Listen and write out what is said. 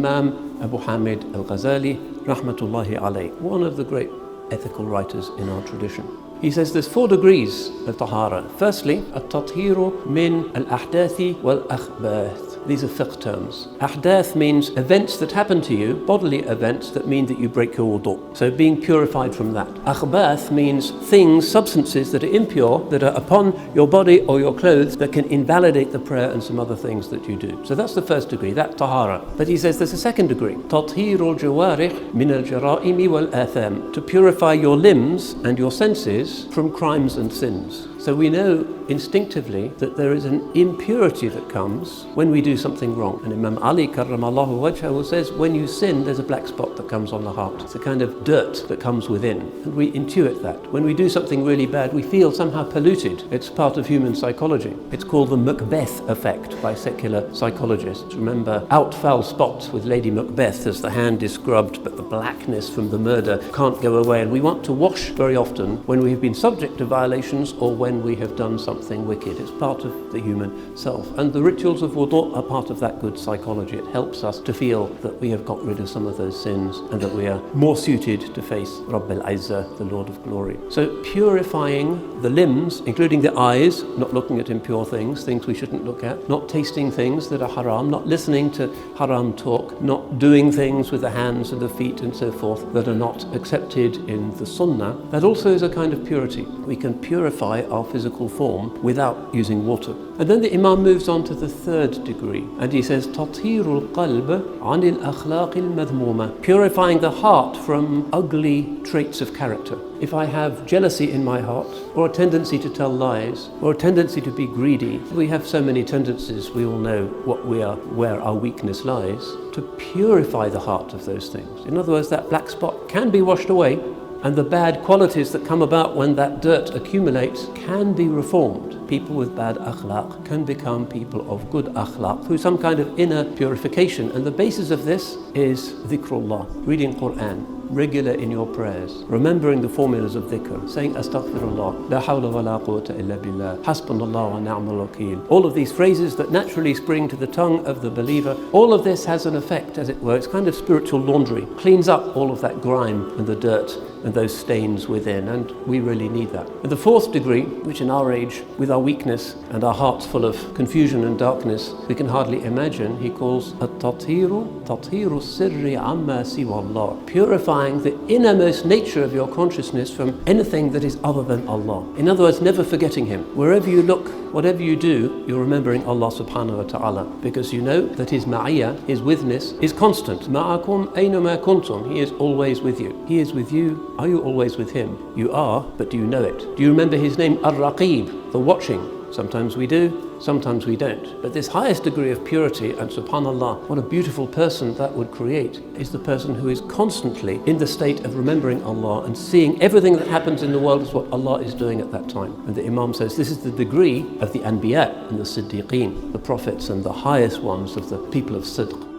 Imam Abu Hamid al-Ghazali, rahmatullahi alayh, one of the great ethical writers in our tradition. He says there's 4 degrees of Tahara. Firstly, at-tathiru min al-ahdathi wal-akhbath. These are fiqh terms. Ahdath means events that happen to you, bodily events that mean that you break your wudu. So being purified from that. Akhbath means things, substances that are impure, that are upon your body or your clothes that can invalidate the prayer and some other things that you do. So that's the first degree, that tahara. But he says there's a second degree. Tathirul jawarih min al-jara'imi wal-atham. To purify your limbs and your senses from crimes and sins. So we know instinctively that there is an impurity that comes when we do something wrong. And Imam Ali karramallahu wajhahu says, when you sin, there's a black spot that comes on the heart. It's a kind of dirt that comes within. And we intuit that. When we do something really bad, we feel somehow polluted. It's part of human psychology. It's called the Macbeth effect by secular psychologists. Remember, out foul spots with Lady Macbeth as the hand is scrubbed, but the blackness from the murder can't go away. And we want to wash very often when we have been subject to violations or when we have done something wicked. It's part of the human self. And the rituals of wudu are part of that good psychology. It helps us to feel that we have got rid of some of those sins and that we are more suited to face Rabb al-Izzah, the Lord of Glory. So purifying the limbs, including the eyes, not looking at impure things, things we shouldn't look at, not tasting things that are haram, not listening to haram talk, not doing things with the hands and the feet and so forth that are not accepted in the sunnah. That also is a kind of purity. We can purify our physical form without using water. And then the Imam moves on to the third degree, and he says, Tathirul qalb anil akhlaq al-madhmuma. Purifying the heart from ugly traits of character. If I have jealousy in my heart, or a tendency to tell lies, or a tendency to be greedy, we have so many tendencies, we all know where our weakness lies, to purify the heart of those things. In other words, that black spot can be washed away, and the bad qualities that come about when that dirt accumulates can be reformed. People with bad akhlaq can become people of good akhlaq through some kind of inner purification. And the basis of this is dhikrullah, reading Quran, regular in your prayers, remembering the formulas of dhikr, saying astaghfirullah, la hawla wa la quwwata illa billah, hasbunallah wa ni'mal wakeel. All of these phrases that naturally spring to the tongue of the believer, all of this has an effect, as it were. It's kind of spiritual laundry, cleans up all of that grime and the dirt and those stains within, and we really need that. And the fourth degree, which in our age, with our weakness and our hearts full of confusion and darkness, we can hardly imagine, he calls at-tathiru sirri amma siwa Allah, purifying the innermost nature of your consciousness from anything that is other than Allah. In other words, never forgetting Him. Wherever you look, whatever you do, you're remembering Allah subhanahu wa ta'ala, because you know that His ma'iyah, His witness, is constant. Ma'akum aynama kuntum. He is always with you. He is with you. Are you always with Him? You are, but do you know it? Do you remember His name, Ar-Raqib, the watching? Sometimes we do, sometimes we don't. But this highest degree of purity, and subhanallah, what a beautiful person that would create, is the person who is constantly in the state of remembering Allah and seeing everything that happens in the world as what Allah is doing at that time. And the Imam says this is the degree of the Anbiya and the Siddiqeen, the prophets and the highest ones of the people of Sidq.